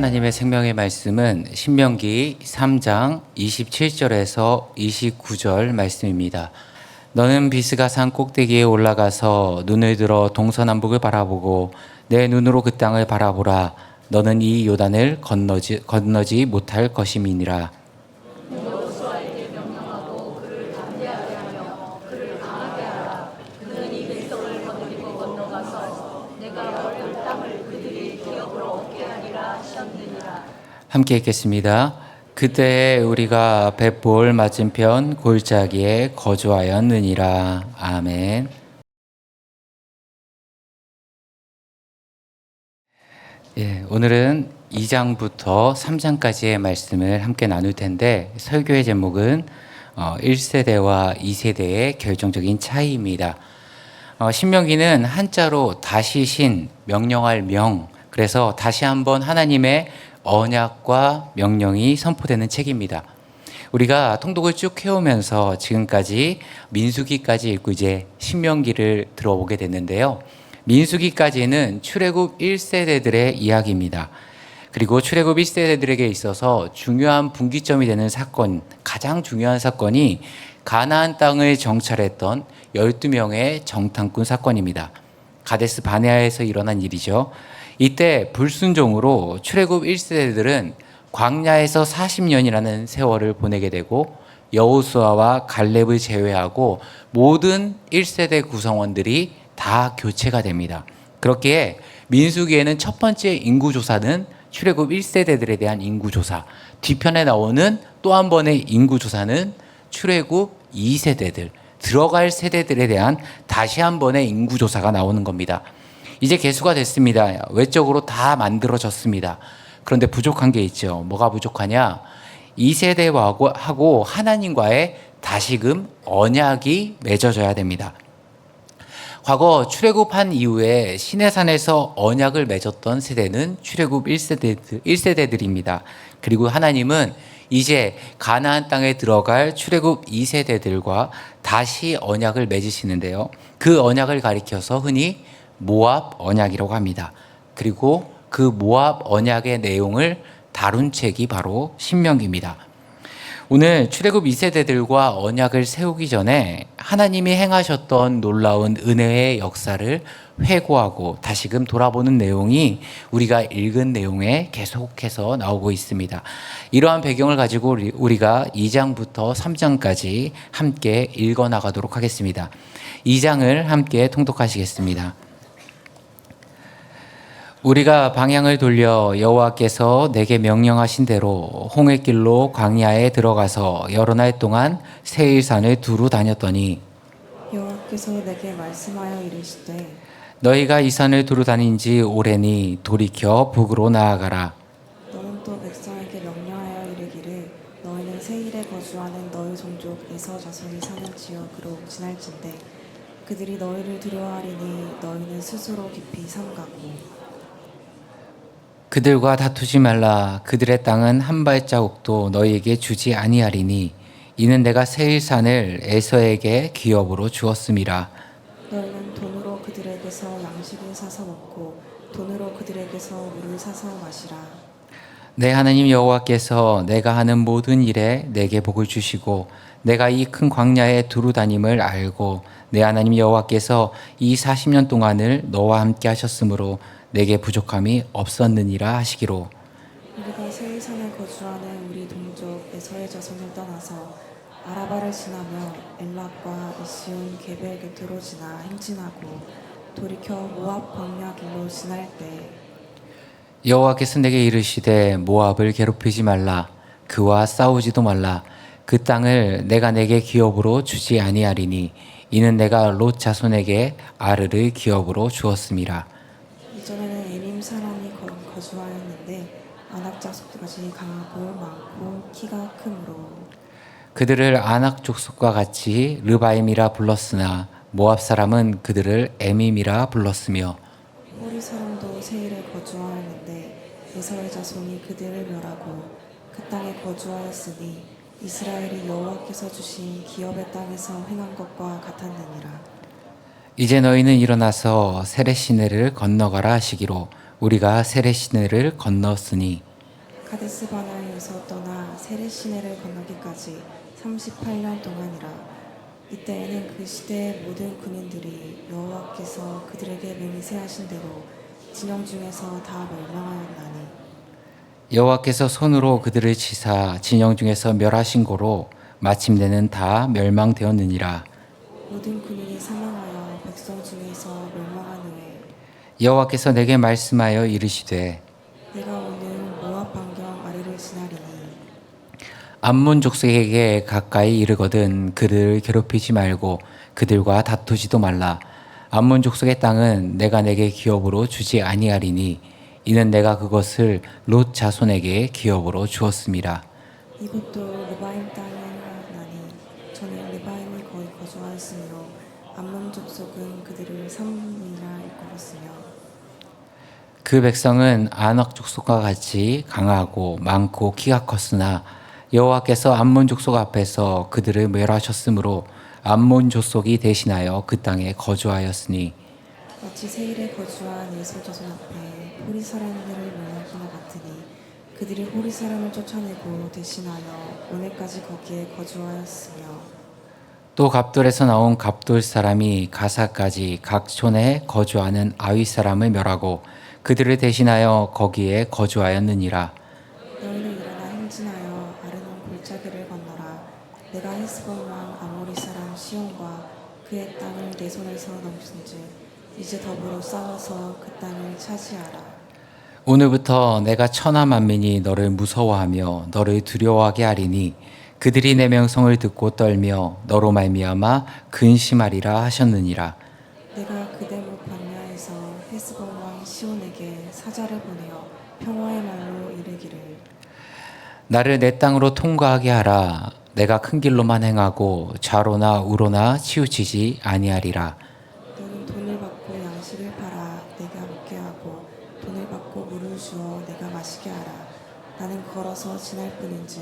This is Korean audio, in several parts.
하나님의 생명의 말씀은 신명기 3장 27절에서 29절 말씀입니다. 너는 비스가 산 꼭대기에 올라가서 눈을 들어 동서남북을 바라보고 내 눈으로 그 땅을 바라보라. 너는 이 요단을 건너지 못할 것임이니라. 함께 읽겠습니다. 그때 우리가 벳볼 맞은편 골짜기에 거주하였느니라. 아멘. 오늘은 2장부터 3장까지의 말씀을 함께 나눌 텐데 설교의 제목은 1세대와 2세대의 결정적인 차이입니다. 신명기는 한자로 다시 신, 명령할 명, 그래서 다시 한번 하나님의 언약과 명령이 선포되는 책입니다. 우리가 통독을 쭉 해오면서 지금까지 민수기까지 읽고 이제 신명기를 들어보게 됐는데요. 민수기까지는 출애굽 1세대들의 이야기입니다. 그리고 출애굽 1세대들에게 있어서 중요한 분기점이 되는 사건, 가장 중요한 사건이 가나안 땅을 정찰했던 12명의 정탐꾼 사건입니다. 가데스 바네아에서 일어난 일이죠. 이때 불순종으로 출애굽 1세대들은 광야에서 40년이라는 세월을 보내게 되고 여호수아와 갈렙을 제외하고 모든 1세대 구성원들이 다 교체가 됩니다. 그렇기에 민수기에는 첫 번째 인구조사는 출애굽 1세대들에 대한 인구조사, 뒤편에 나오는 또 한 번의 인구조사는 출애굽 2세대들, 들어갈 세대들에 대한 다시 한 번의 인구조사가 나오는 겁니다. 이제 개수가 됐습니다. 외적으로 다 만들어졌습니다. 그런데 부족한 게 있죠. 뭐가 부족하냐? 2세대하고 하나님과의 다시금 언약이 맺어져야 됩니다. 과거 출애굽한 이후에 시내산에서 언약을 맺었던 세대는 출애굽 1세대들입니다. 그리고 하나님은 이제 가나안 땅에 들어갈 출애굽 2세대들과 다시 언약을 맺으시는데요. 그 언약을 가리켜서 흔히 모압 언약이라고 합니다. 그리고 그 모압 언약의 내용을 다룬 책이 바로 신명기입니다. 오늘 출애굽 2세대들과 언약을 세우기 전에 하나님이 행하셨던 놀라운 은혜의 역사를 회고하고 다시금 돌아보는 내용이 우리가 읽은 내용에 계속해서 나오고 있습니다. 이러한 배경을 가지고 우리가 2장부터 3장까지 함께 읽어나가도록 하겠습니다. 2장을 함께 통독하시겠습니다. 우리가 방향을 돌려 여호와께서 내게 명령하신 대로 홍해길로 광야에 들어가서 여러 날 동안 세일산을 두루 다녔더니 여호와께서 내게 말씀하여 이르시되 너희가 이 산을 두루 다닌 지 오래니 돌이켜 북으로 나아가라. 너는 또 백성에게 명령하여 이르기를 너희는 세일에 거주하는 너희 종족 에서 자손이 사는 지역으로 지날진대 그들이 너희를 두려워하리니 너희는 스스로 깊이 삼가고 그들과 다투지 말라. 그들의 땅은 한 발자국도 너희에게 주지 아니하리니 이는 내가 세일산을 에서에게 기업으로 주었음이라. 너희는 돈으로 그들에게서 양식을 사서 먹고 돈으로 그들에게서 물을 사서 마시라. 내 하나님 여호와께서 내가 하는 모든 일에 내게 복을 주시고 내가 이 큰 광야에 두루 다님을 알고 내 하나님 여호와께서 이 40년 동안을 너와 함께 하셨으므로 내게 부족함이 없었느니라 하시기로. 우리가 세일산에 거주하는 우리 동족 에서의 자손을 떠나서 아라바를 지나며 엘락과 이시온 게벨 곁으로 지나 행진하고 돌이켜 모압 광야 길로 지날 때 여호와께서 내게 이르시되 모압을 괴롭히지 말라. 그와 싸우지도 말라. 그 땅을 내가 내게 기업으로 주지 아니하리니 이는 내가 롯 자손에게 아르를 기업으로 주었음이라. 이전에는 에림 사람이 거주하였는데 아낙 족속까지 강하고 많고 키가 크므로 그들을 아낙 족속과 같이 르바임이라 불렀으나 모압 사람은 그들을 에밈이라 불렀으며 호리 사람도 세일에 거주하였는데 에서의 자손이 그들을 멸하고 그 땅에 거주하였으니 이스라엘이 여호와께서 주신 기업의 땅에서 행한 것과 같았느니라. 이제 너희는 일어나서 세렛시내를 건너가라 하시기로 우리가 세렛시내를 건넜으니 카데스 바나에서 떠나 세례 시내를 건너기까지 38년 동안이라. 이때에는 그 시대의 모든 군인들이 여호와께서 그들에게 맹세하신 대로 진영 중에서 다 멸망하였나니. 여호와께서 손으로 그들을 치사 진영 중에서 멸하신 고로 마침내는 다 멸망되었느니라. 모든 군인이 사망하여 백성 중에서 멸망한 후에 여호와께서 내게 말씀하여 이르시되 내가 오늘 모압 반경 아래를 지나리니 암몬 족속에게 가까이 이르거든 그들을 괴롭히지 말고 그들과 다투지도 말라. 암몬 족속의 땅은 내가 내게 기업으로 주지 아니하리니 이는 내가 그것을 롯 자손에게 기업으로 주었음이라. 이것도 르바임 땅에 하나니 전에 르바임이 거기 거주하였으므로 암몬 족속은 그들을 삼분이라 일컬었으며. 그 백성은 아낙 족속과 같이 강하고 많고 키가 컸으나 여호와께서 암몬 족속 앞에서 그들을 멸하셨으므로 암몬 족속이 대신하여 그 땅에 거주하였으니 마치 세일에 거주한 예수 자손 앞에 호리 사람들을 멸하기나 같으니 그들이 호리 사람을 쫓아내고 대신하여 오늘까지 거기에 거주하였으며. 또 갑돌에서 나온 갑돌 사람이 가사까지 각 촌에 거주하는 아위 사람을 멸하고 그들을 대신하여 거기에 거주하였느니라. 너희는 일어나 행진하여 아르논 골짜기를 건너라. 내가 헤스본 왕 아모리 사람 시온과 그의 땅을 내 손에서 넘긴즉 이제 더불어 싸워서 그 땅을 차지하라. 오늘부터 내가 천하 만민이 너를 무서워하며 너를 두려워하게 하리니 그들이 내 명성을 듣고 떨며 너로 말미암아 근심하리라 하셨느니라. 내가 그대목 광야에서 헤스본 왕 시온에게 사자를 보내어 평화의 말로 이르기를 나를 내 땅으로 통과하게 하라. 내가 큰 길로만 행하고 좌로나 우로나 치우치지 아니하리라. 너는 돈을 받고 양식을 팔아 내가 먹게 하고 돈을 받고 물을 주어 내가 마시게 하라. 나는 걸어서 지날 뿐인지.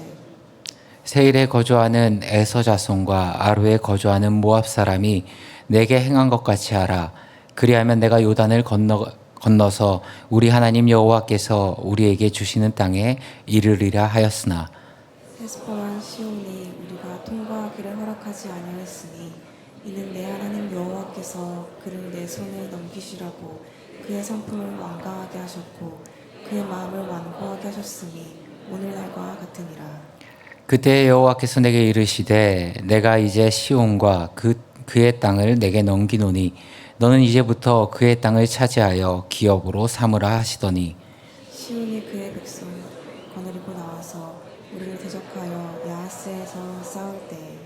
세일에 거주하는 에서 자손과 아루에 거주하는 모압 사람이 내게 행한 것 같이 하라. 그리하면 내가 요단을 건너서 우리 하나님 여호와께서 우리에게 주시는 땅에 이르리라 하였으나 헤스본 왕 시온이 우리가 통과하기를 허락하지 아니하였으니 이는 내 하나님 여호와께서 그를 내 손에 넘기시라고 그의 성품을 완강하게 하셨고 그의 마음을 완고하게 하셨으니 오늘날과 같으니라. 그때 여호와께서 내게 이르시되 내가 이제 시온과 그의 땅을 내게 넘기노니 너는 이제부터 그의 땅을 차지하여 기업으로 삼으라 하시더니 시온이 그의 백성 거느리고 나와서 우리를 대적하여 야하스에서 싸울 때에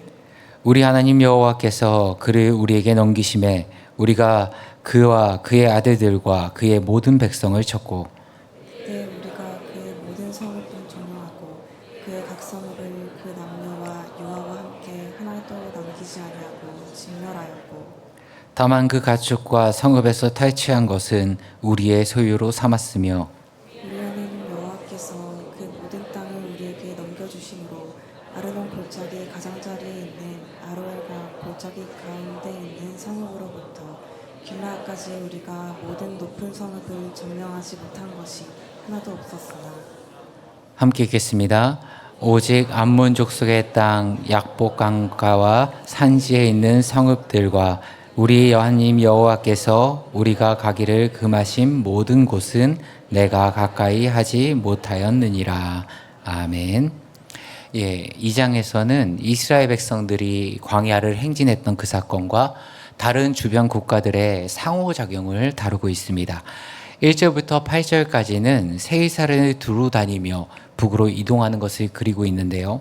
우리 하나님 여호와께서 그를 우리에게 넘기심에 우리가 그와 그의 아들들과 그의 모든 백성을 쳤고 그때 우리가 그의 모든 성읍을 점령하고 그의 각 성읍을 그 남녀와 유아와 함께 하나도 남기지 아니하고 진멸하였고 다만 그 가축과 성읍에서 탈취한 것은 우리의 소유로 삼았으며 우리 하나님 여호와께서 그 모든 땅을 우리에게 넘겨주심으로 아르논 골짜기 가장자리에 있는 아로엘과 골짜기 가운데 있는 성읍으로부터 길라까지 우리가 모든 높은 성읍을 점령하지 못한 것이 하나도 없었으나 함께 읽겠습니다. 오직 암몬 족속의 땅 약복 강가와 산지에 있는 성읍들과 우리 하나님 여호와께서 우리가 가기를 금하신 모든 곳은 내가 가까이 하지 못하였느니라. 아멘. 예, 2장에서는 이스라엘 백성들이 광야를 행진했던 그 사건과 다른 주변 국가들의 상호작용을 다루고 있습니다. 1절부터 8절까지는 세이사를 두루 다니며 북으로 이동하는 것을 그리고 있는데요.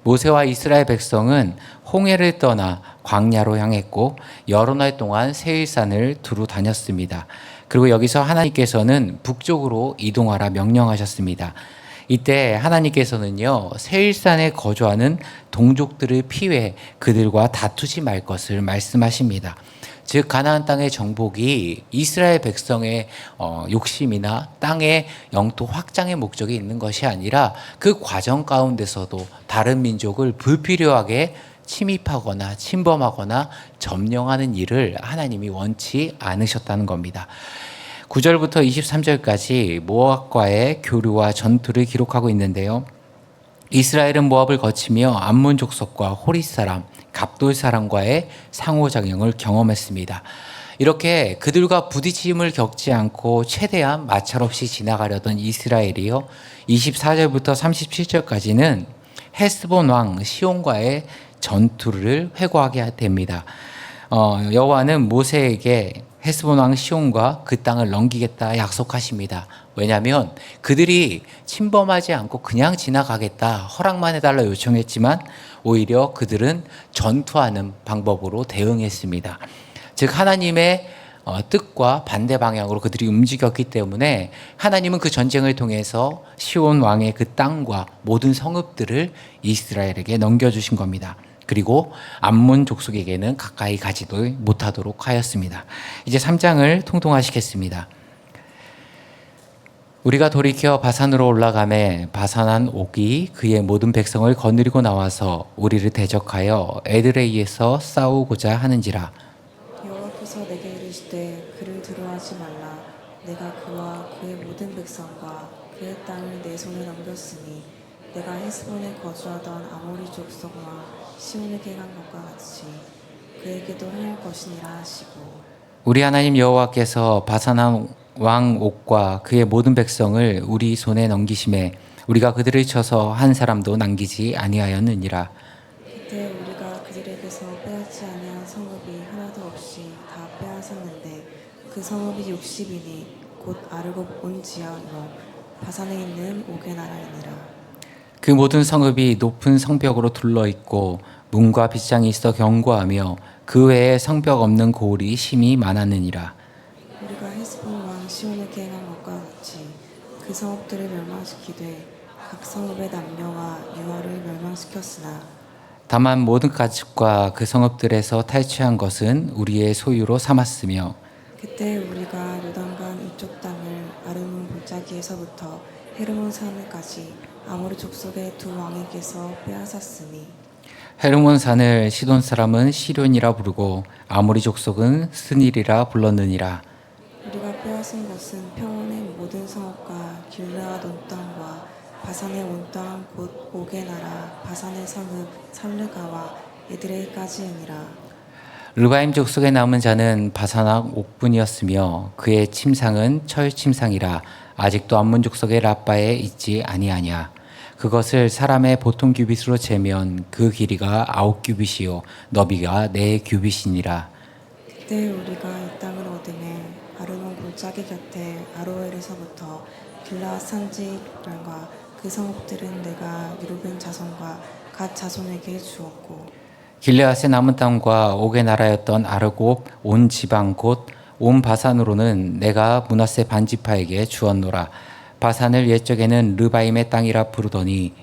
모세와 이스라엘 백성은 홍해를 떠나 광야로 향했고 여러 날 동안 세일산을 두루 다녔습니다. 그리고 여기서 하나님께서는 북쪽으로 이동하라 명령하셨습니다. 이때 하나님께서는요, 세일산에 거주하는 동족들을 피해 그들과 다투지 말 것을 말씀하십니다. 즉 가나안 땅의 정복이 이스라엘 백성의 욕심이나 땅의 영토 확장의 목적이 있는 것이 아니라 그 과정 가운데서도 다른 민족을 불필요하게 침입하거나 침범하거나 점령하는 일을 하나님이 원치 않으셨다는 겁니다. 9절부터 23절까지 모압과의 교류와 전투를 기록하고 있는데요. 이스라엘은 모압을 거치며 암몬 족속과 호릿 사람, 갑돌 사람과의 상호작용을 경험했습니다. 이렇게 그들과 부딪힘을 겪지 않고 최대한 마찰 없이 지나가려던 이스라엘이요. 24절부터 37절까지는 헤스본 왕 시온과의 전투를 회고하게 됩니다. 여호와는 모세에게 헤스본 왕 시온과 그 땅을 넘기겠다 약속하십니다. 왜냐하면 그들이 침범하지 않고 그냥 지나가겠다 허락만 해달라 요청했지만 오히려 그들은 전투하는 방법으로 대응했습니다. 즉 하나님의 뜻과 반대 방향으로 그들이 움직였기 때문에 하나님은 그 전쟁을 통해서 시온 왕의 그 땅과 모든 성읍들을 이스라엘에게 넘겨주신 겁니다. 그리고 암몬 족속에게는 가까이 가지도 못하도록 하였습니다. 이제 3장을 통통하시겠습니다. 우리가 돌이켜 바산으로 올라가매 바산한 옥이 그의 모든 백성을 거느리고 나와서 우리를 대적하여 에드레이에서 싸우고자 하는지라. 여호와께서 내게 이르시되 그를 두려워하지 말라. 내가 그와 그의 모든 백성과 그의 땅을 내 손에 넘겼으니 내가 헤스본에 거주하던 아모리 족속과 시온에게 행한 것과 같이 그에게도 행할 것이니라 하시고. 우리 하나님 여호와께서 바산한 왕 옥과 그의 모든 백성을 우리 손에 넘기심에 우리가 그들을 쳐서 한 사람도 남기지 아니하였느니라. 그때 우리가 그들에게서 빼앗지 아니한 성읍이 하나도 없이 다 빼앗았는데 그 성읍이 60이니 곧 아르곱 온 지하로 바산에 있는 옥의 나라이니라. 그 모든 성읍이 높은 성벽으로 둘러있고 문과 빗장이 있어 견고하며 그 외에 성벽 없는 고을이 심히 많았느니라. 우리가 헤스본 왕 시온에게 행한 것과 같이 그 성읍들을 멸망시키되 각 성읍의 남녀와 유아를 멸망시켰으나 다만 모든 가축과 그 성읍들에서 탈취한 것은 우리의 소유로 삼았으며 그때 우리가 요단강 이쪽 땅을 아르논 골짜기에서부터 헤르몬 산까지 아모리 족속의 두 왕에게서 빼앗았으니 헤르몬 산을 시돈 사람은 시련이라 부르고 아모리 족속은 스닐이라 불렀느니라. 우리가 빼앗은 것은 평원의 모든 성읍과 길르앗 온 땅과 바산의 온 땅 곧 옥의 나라 바산의 성읍 살르가와 에드레이까지이니라. 르바임 족속에 남은 자는 바산악 옥분이었으며 그의 침상은 철 침상이라 아직도 암몬 족속의 라빠에 있지 아니하냐. 그것을 사람의 보통 규빗으로 재면 그 길이가 9규빗이요 너비가 4규빗이니라. 그때 우리가 이 땅을 얻으매 아르논 골짜기 곁에 아로엘에서부터 길라앗 산지 족장과 그 성읍들은 내가 유루벤 자손과 갓 자손에게 주었고 길르앗의 남은 땅과 옥의 나라였던 아르곱 온 지방 곧 온 바산으로는 내가 므낫세 반지파에게 주었노라. 바산을 옛적에는 르바임의 땅이라 부르더니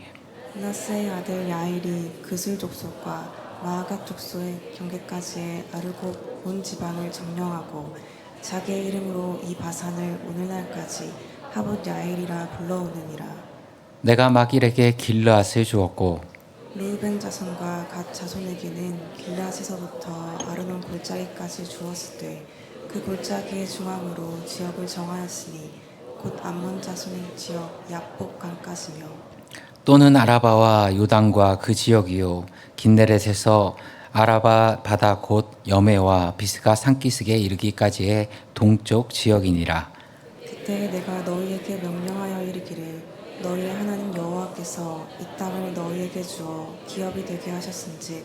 므낫세의 아들 야일이 그술 족속과 마아갓 족속의 경계까지의 아르곱 온 지방을 점령하고 자기의 이름으로 이 바산을 오늘날까지 하봇 야일이라 불러오느니라. 내가 마길에게 길르앗을 주었고 르우벤 자손과 갓 자손에게는 길앗에서부터 아르논 골짜기까지 주었을 때 그 골짜기의 중앙으로 지역을 정하였으니 곧 암몬 자손의 지역 야복 강까지며 또는 아라바와 요단과 그 지역이요 긴네렛에서 아라바 바다 곧 여메와 비스가 산기슭에 이르기까지의 동쪽 지역이니라. 그때 내가 너희에게 명령하여 이르기를 너희의 하나님 여호와께서 이 땅을 너희에게 주어 기업이 되게 하셨은즉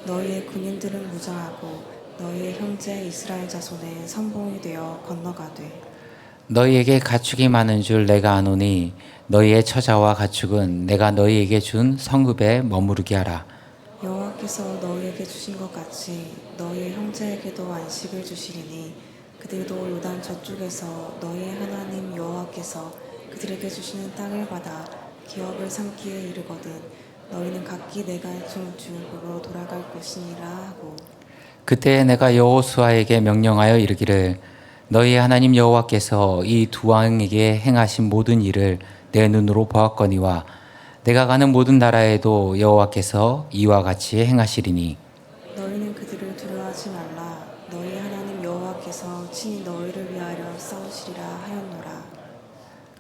너희의 군인들은 무장하고 너희의 형제 이스라엘 자손의 선봉이 되어 건너가되 너희에게 가축이 많은 줄 내가 아노니 너희의 처자와 가축은 내가 너희에게 준 성읍에 머무르게 하라. 여호와께서 너희에게 주신 것 같이 너희의 형제에게도 안식을 주시리니 그들도 요단 저쪽에서 너희의 하나님 여호와께서 그들에게 주시는 땅을 받아 기업을 삼기에 이르거든 너희는 각기 내가 준 주로 돌아갈 것이니라 하고 그때 내가 여호수아에게 명령하여 이르기를 너희의 하나님 여호와께서 이 두 왕에게 행하신 모든 일을 내 눈으로 보았거니와 내가 가는 모든 나라에도 여호와께서 이와 같이 행하시리니 너희는 그들을 두려워하지 말라 너희 하나님 여호와께서 친히 너희를 위하여 싸우시리라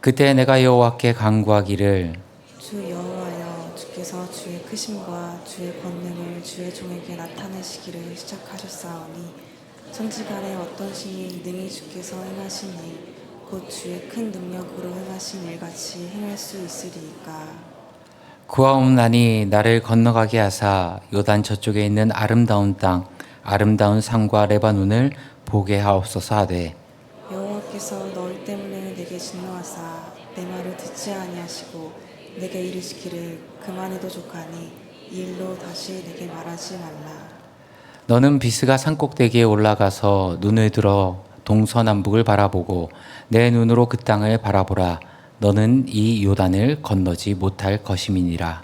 그때 내가 여호와께 간구하기를 주 여호와여, 주께서 주의 크심과 주의 권능을 주의 종에게 나타내시기를 시작하셨사오니 천지간에 어떤 신이 능히 주께서 행하시니 곧 주의 큰 능력으로 행하신 일같이 행할 수 있으리이까. 구하옵나니 나를 건너가게 하사 요단 저쪽에 있는 아름다운 땅 아름다운 산과 레바논을 보게 하옵소서 하되 여호와께서 너희 때문에 내게 진노하사 내 말을 듣지 아니하시고 내게 이르시기를 그만해도 족하니 이 일로 다시 내게 말하지 말라. 너는 비스가 산꼭대기에 올라가서 눈을 들어 동서남북을 바라보고 내 눈으로 그 땅을 바라보라. 너는 이 요단을 건너지 못할 것임이니라.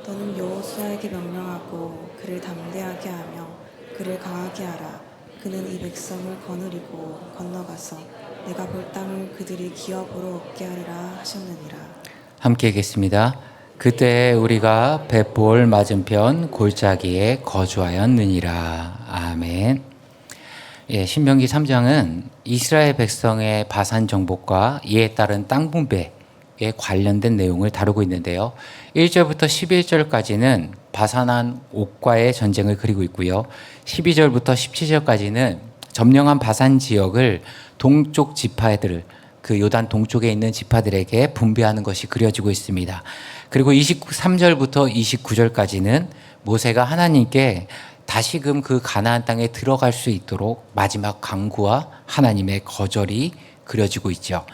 너는 여호수아에게 명령하고 그를 담대하게 하며 그를 강하게 하라. 그는 이 백성을 거느리고 건너가서 내가 볼 땅을 그들이 기업으로 얻게 하리라 하셨느니라. 함께 읽겠습니다. 그때 우리가 벳볼 맞은편 골짜기에 거주하였느니라. 아멘. 예, 신명기 3장은 이스라엘 백성의 바산 정복과 이에 따른 땅 분배에 관련된 내용을 다루고 있는데요. 1절부터 11절까지는 바산한 옥과의 전쟁을 그리고 있고요. 12절부터 17절까지는 점령한 바산 지역을 동쪽 지파들, 그 요단 동쪽에 있는 지파들에게 분배하는 것이 그려지고 있습니다. 그리고 23절부터 29절까지는 모세가 하나님께 다시금 그 가나안 땅에 들어갈 수 있도록 마지막 강구와 하나님의 거절이 그려지고 있죠.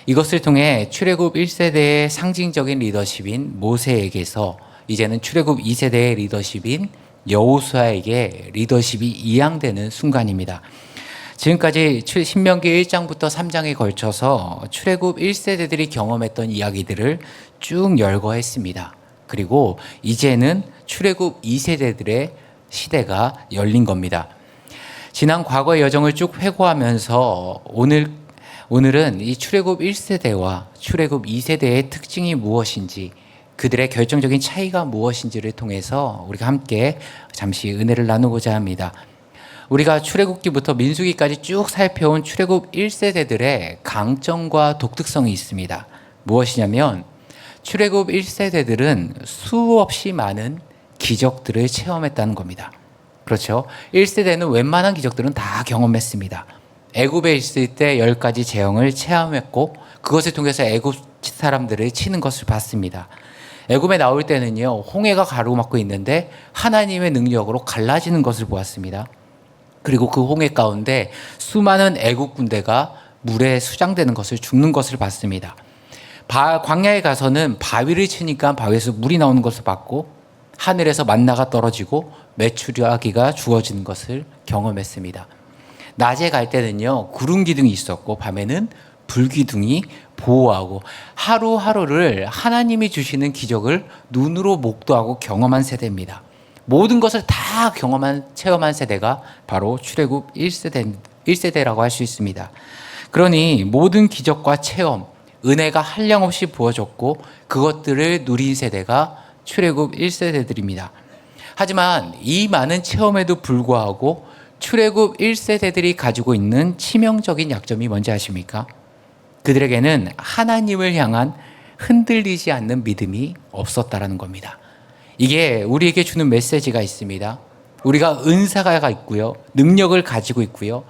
이것을 통해 출애굽 1세대의 상징적인 리더십인 모세에게서 이제는 출애굽 2세대의 리더십인 여호수아에게 리더십이 이양되는 순간입니다. 지금까지 신명기 1장부터 3장에 걸쳐서 출애굽 1세대들이 경험했던 이야기들을 쭉 열거했습니다. 그리고 이제는 출애굽 2세대들의 시대가 열린 겁니다. 지난 과거의 여정을 쭉 회고하면서 오늘은 이 출애굽 1세대와 출애굽 2세대의 특징이 무엇인지, 그들의 결정적인 차이가 무엇인지를 통해서 우리가 함께 잠시 은혜를 나누고자 합니다. 우리가 출애굽기부터 민수기까지 쭉 살펴온 출애굽 1세대들의 강점과 독특성이 있습니다. 무엇이냐면 출애굽 1세대들은 수없이 많은 기적들을 체험했다는 겁니다. 그렇죠? 1세대는 웬만한 기적들은 다 경험했습니다. 애굽에 있을 때 10가지 재앙을 체험했고 그것을 통해서 애굽 사람들을 치는 것을 봤습니다. 애굽에 나올 때는요, 홍해가 가로막고 있는데 하나님의 능력으로 갈라지는 것을 보았습니다. 그리고 그 홍해 가운데 수많은 애국 군대가 물에 수장되는 것을, 죽는 것을 봤습니다. 광야에 가서는 바위를 치니까 바위에서 물이 나오는 것을 봤고 하늘에서 만나가 떨어지고 메추라기가 주어지는 것을 경험했습니다. 낮에 갈 때는요, 구름 기둥이 있었고 밤에는 불 기둥이 보호하고 하루하루를 하나님이 주시는 기적을 눈으로 목도하고 경험한 세대입니다. 모든 것을 다 체험한 세대가 바로 출애굽 1세대라고 할 수 있습니다. 그러니 모든 기적과 체험, 은혜가 한량없이 부어졌고 그것들을 누린 세대가 출애굽 1세대들입니다. 하지만 이 많은 체험에도 불구하고 출애굽 1세대들이 가지고 있는 치명적인 약점이 뭔지 아십니까? 그들에게는 하나님을 향한 흔들리지 않는 믿음이 없었다라는 겁니다. 이게 우리에게 주는 메시지가 있습니다. 우리가 은사가 있고요, 능력을 가지고 있고요,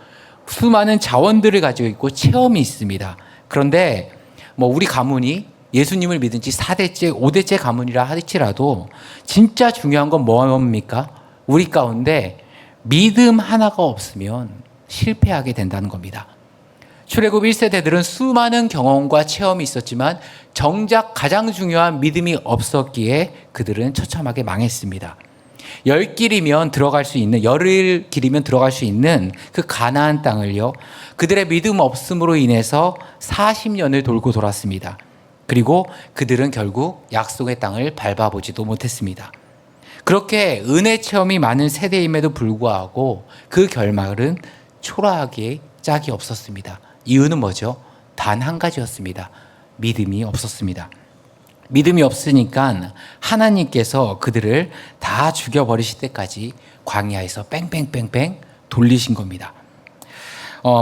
수많은 자원들을 가지고 있고 체험이 있습니다. 그런데 우리 가문이 예수님을 믿은 지 4대째, 5대째 가문이라 할지라도 진짜 중요한 건 뭡니까? 우리 가운데 믿음 하나가 없으면 실패하게 된다는 겁니다. 출애굽 1세대들은 수많은 경험과 체험이 있었지만 정작 가장 중요한 믿음이 없었기에 그들은 처참하게 망했습니다. 열을 기리면 들어갈 수 있는 그 가나안 땅을요, 그들의 믿음 없음으로 인해서 40년을 돌고 돌았습니다. 그리고 그들은 결국 약속의 땅을 밟아보지도 못했습니다. 그렇게 은혜 체험이 많은 세대임에도 불구하고 그 결말은 초라하게 짝이 없었습니다. 이유는 뭐죠? 단 한 가지였습니다. 믿음이 없었습니다. 믿음이 없으니까 하나님께서 그들을 다 죽여버리실 때까지 광야에서 뺑뺑뺑뺑 돌리신 겁니다.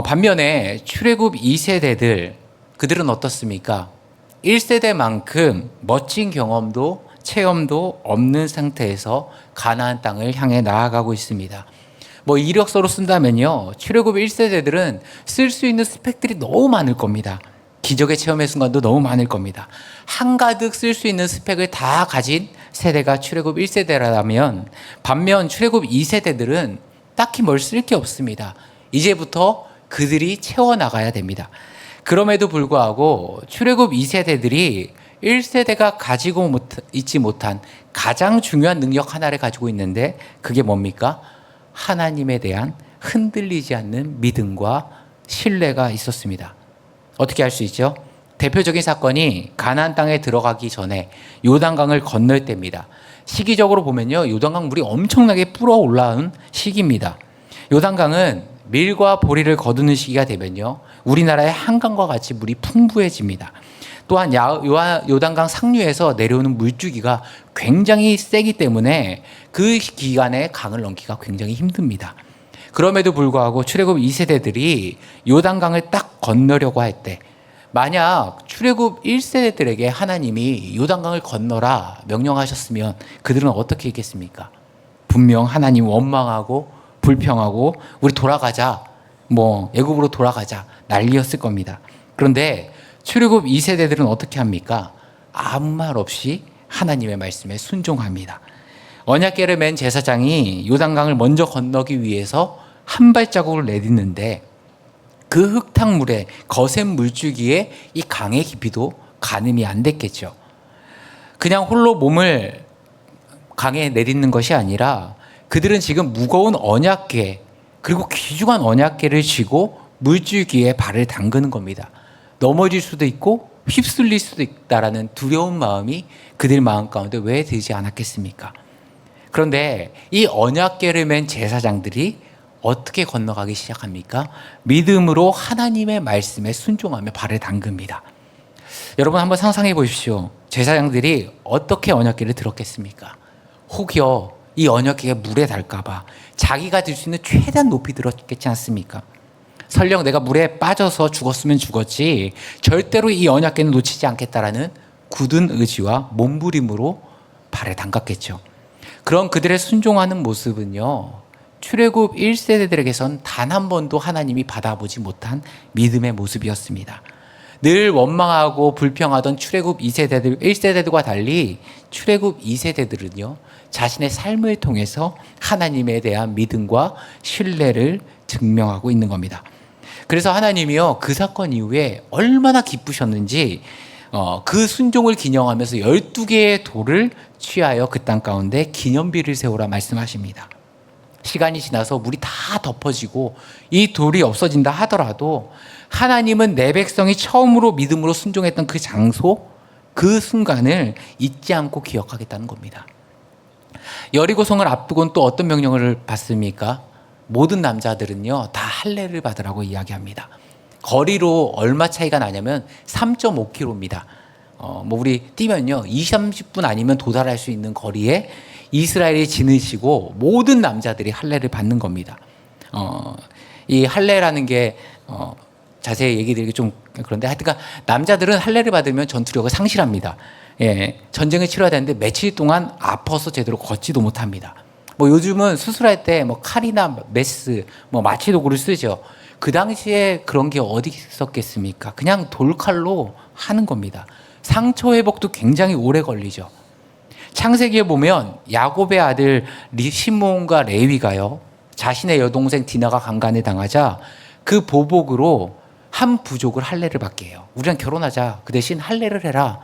반면에 출애굽 2세대들, 그들은 어떻습니까? 1세대만큼 멋진 경험도 체험도 없는 상태에서 가나안 땅을 향해 나아가고 있습니다. 뭐 이력서로 쓴다면요, 출애굽 1세대들은 쓸 수 있는 스펙들이 너무 많을 겁니다. 기적의 체험의 순간도 너무 많을 겁니다. 한가득 쓸 수 있는 스펙을 다 가진 세대가 출애굽 1세대라면 반면 출애굽 2세대들은 딱히 뭘 쓸 게 없습니다. 이제부터 그들이 채워나가야 됩니다. 그럼에도 불구하고 출애굽 2세대들이 1세대가 가지고 있지 못한 가장 중요한 능력 하나를 가지고 있는데 그게 뭡니까? 하나님에 대한 흔들리지 않는 믿음과 신뢰가 있었습니다. 어떻게 할 수 있죠? 대표적인 사건이 가나안 땅에 들어가기 전에 요단강을 건널 때입니다. 시기적으로 보면요, 요단강 물이 엄청나게 불어 올라온 시기입니다. 요단강은 밀과 보리를 거두는 시기가 되면요, 우리나라의 한강과 같이 물이 풍부해집니다. 또한 요단강 상류에서 내려오는 물줄기가 굉장히 세기 때문에 그 기간에 강을 넘기가 굉장히 힘듭니다. 그럼에도 불구하고 출애굽 2세대들이 요단강을 딱 건너려고 할 때 만약 출애굽 1세대들에게 하나님이 요단강을 건너라 명령하셨으면 그들은 어떻게 했겠습니까? 분명 하나님 원망하고 불평하고 우리 돌아가자, 뭐 애굽으로 돌아가자 난리였을 겁니다. 그런데 출애굽 2세대들은 어떻게 합니까? 아무 말 없이 하나님의 말씀에 순종합니다. 언약궤를 맨 제사장이 요단강을 먼저 건너기 위해서 한 발자국을 내딛는데 그 흙탕물에 거센 물줄기에 이 강의 깊이도 가늠이 안 됐겠죠. 그냥 홀로 몸을 강에 내딛는 것이 아니라 그들은 지금 무거운 언약궤 그리고 귀중한 언약궤를 쥐고 물줄기에 발을 담그는 겁니다. 넘어질 수도 있고 휩쓸릴 수도 있다라는 두려운 마음이 그들 마음 가운데 왜 들지 않았겠습니까? 그런데 이 언약궤를 맨 제사장들이 어떻게 건너가기 시작합니까? 믿음으로 하나님의 말씀에 순종하며 발을 담급니다. 여러분 한번 상상해 보십시오. 제사장들이 어떻게 언약궤를 들었겠습니까? 혹여 이 언약궤가 물에 닳을까봐 자기가 들 수 있는 최대한 높이 들었겠지 않습니까? 설령 내가 물에 빠져서 죽었으면 죽었지 절대로 이 언약궤는 놓치지 않겠다라는 굳은 의지와 몸부림으로 발을 담갔겠죠. 그런 그들의 순종하는 모습은요, 출애굽 1세대들에게선 단 한 번도 하나님이 받아보지 못한 믿음의 모습이었습니다. 늘 원망하고 불평하던 출애굽 1세대들과 달리 출애굽 2세대들은요, 자신의 삶을 통해서 하나님에 대한 믿음과 신뢰를 증명하고 있는 겁니다. 그래서 하나님이요, 그 사건 이후에 얼마나 기쁘셨는지 그 순종을 기념하면서 12개의 돌을 취하여 그 땅 가운데 기념비를 세우라 말씀하십니다. 시간이 지나서 물이 다 덮어지고 이 돌이 없어진다 하더라도 하나님은 내 백성이 처음으로 믿음으로 순종했던 그 장소, 그 순간을 잊지 않고 기억하겠다는 겁니다. 여리고성을 앞두고는 또 어떤 명령을 받습니까? 모든 남자들은요, 다 할례를 받으라고 이야기합니다. 거리로 얼마 차이가 나냐면 3.5km입니다. 뭐 우리 뛰면요 20-30분 아니면 도달할 수 있는 거리에 이스라엘이 지내시고 모든 남자들이 할례를 받는 겁니다. 이 할례라는 게 자세히 얘기 드리기 좀 그런데 하여튼 남자들은 할례를 받으면 전투력을 상실합니다. 예, 전쟁을 치러야 되는데 며칠 동안 아파서 제대로 걷지도 못합니다. 뭐 요즘은 수술할 때 뭐 칼이나 메스, 뭐 마취 도구를 쓰죠. 그 당시에 그런 게 어디 있었겠습니까? 그냥 돌칼로 하는 겁니다. 상처 회복도 굉장히 오래 걸리죠. 창세기에 보면 야곱의 아들 시므온과 레위가요, 자신의 여동생 디나가 강간을 당하자 그 보복으로 한 부족을 할례를 받게 해요. 우리랑 결혼하자. 그 대신 할례를 해라.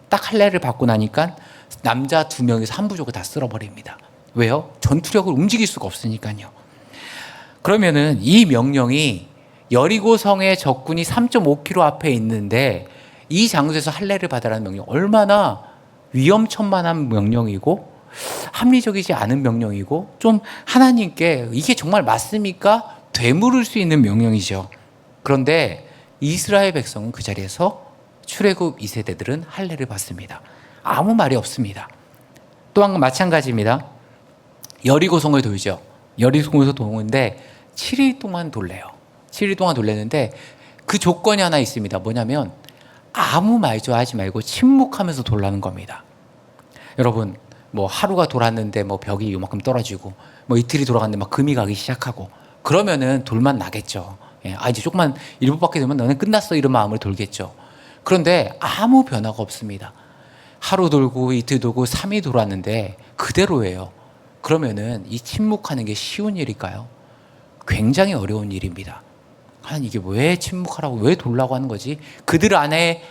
딱 할례를 받고 나니까 남자 2명에서 한 부족을 다 쓸어버립니다. 왜요? 전투력을 움직일 수가 없으니까요. 그러면은 이 명령이 여리고성의 적군이 3.5km 앞에 있는데 이 장소에서 할례를 받으라는 명령, 얼마나 위험천만한 명령이고 합리적이지 않은 명령이고 좀 하나님께 이게 정말 맞습니까? 되물을 수 있는 명령이죠. 그런데 이스라엘 백성은 그 자리에서 출애굽 2세대들은 할례를 받습니다. 아무 말이 없습니다. 또한 마찬가지입니다. 여리고성을 돌죠. 여리고성에서 도는데 7일 동안 돌래요. 7일 동안 돌렸는데 그 조건이 하나 있습니다. 뭐냐면 아무 말도 하지 말고 침묵하면서 돌라는 겁니다. 여러분, 뭐 하루가 돌았는데 뭐 벽이 요만큼 떨어지고 뭐 이틀이 돌아갔는데 막 금이 가기 시작하고 그러면은 돌만 나겠죠. 예, 이제 조금만 1분밖에 되면 너는 끝났어 이런 마음을 돌겠죠. 그런데 아무 변화가 없습니다. 하루 돌고 이틀 돌고 3일 돌았는데 그대로예요. 그러면은 이 침묵하는 게 쉬운 일일까요? 굉장히 어려운 일입니다. 하나님, 이게 왜 침묵하라고, 왜 돌라고 하는 거지? 그들 안에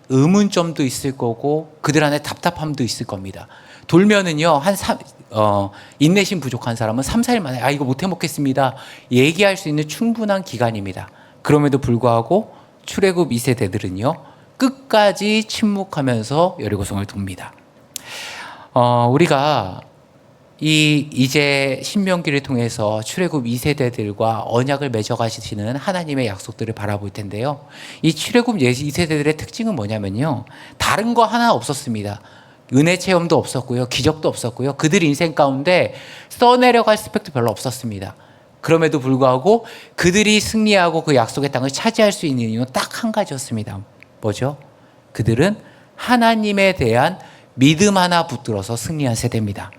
의문점도 있을 거고 그들 안에 답답함도 있을 겁니다. 돌면은요, 인내심 부족한 사람은 3, 4일 만에 이거 못 해먹겠습니다 얘기할 수 있는 충분한 기간입니다. 그럼에도 불구하고 출애굽 2세대들은요 끝까지 침묵하면서 여리고성을 돕니다. 우리가 이제 신명기를 통해서 출애굽 2세대들과 언약을 맺어가시는 하나님의 약속들을 바라볼 텐데요. 이 출애굽 2세대들의 특징은 뭐냐면요, 다른 거 하나 없었습니다. 은혜 체험도 없었고요, 기적도 없었고요, 그들 인생 가운데 써내려갈 스펙도 별로 없었습니다. 그럼에도 불구하고 그들이 승리하고 그 약속의 땅을 차지할 수 있는 이유는 딱 한 가지였습니다. 뭐죠? 그들은 하나님에 대한 믿음 하나 붙들어서 승리한 세대입니다.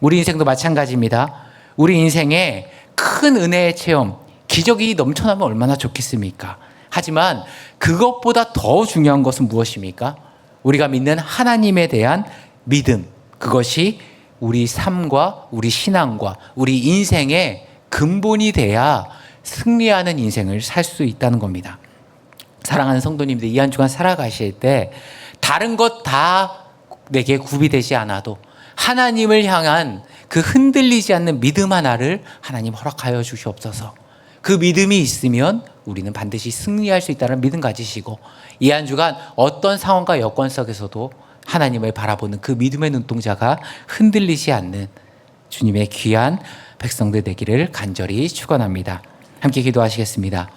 우리 인생도 마찬가지입니다. 우리 인생에 큰 은혜의 체험, 기적이 넘쳐나면 얼마나 좋겠습니까? 하지만 그것보다 더 중요한 것은 무엇입니까? 우리가 믿는 하나님에 대한 믿음, 그것이 우리 삶과 우리 신앙과 우리 인생의 근본이 돼야 승리하는 인생을 살 수 있다는 겁니다. 사랑하는 성도님들, 이 한 주간 살아가실 때 다른 것 다 내게 구비되지 않아도 하나님을 향한 그 흔들리지 않는 믿음 하나를 하나님 허락하여 주시옵소서. 그 믿음이 있으면 우리는 반드시 승리할 수 있다는 믿음 가지시고, 이 한 주간 어떤 상황과 여건 속에서도 하나님을 바라보는 그 믿음의 눈동자가 흔들리지 않는 주님의 귀한 백성들 되기를 간절히 축원합니다. 함께 기도하시겠습니다.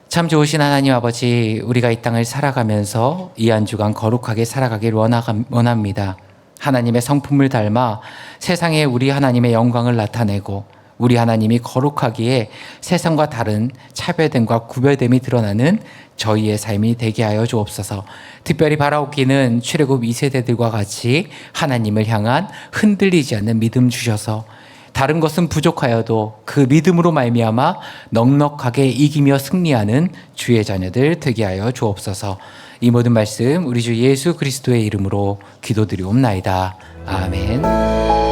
참 좋으신 하나님 아버지, 우리가 이 땅을 살아가면서 이 한 주간 거룩하게 살아가길 원합니다. 하나님의 성품을 닮아 세상에 우리 하나님의 영광을 나타내고 우리 하나님이 거룩하기에 세상과 다른 차별됨과 구별됨이 드러나는 저희의 삶이 되게 하여 주옵소서. 특별히 바라옵기는 출애굽 2세대들과 같이 하나님을 향한 흔들리지 않는 믿음 주셔서 다른 것은 부족하여도 그 믿음으로 말미암아 넉넉하게 이기며 승리하는 주의 자녀들 되게 하여 주옵소서. 이 모든 말씀 우리 주 예수 그리스도의 이름으로 기도드리옵나이다. 아멘.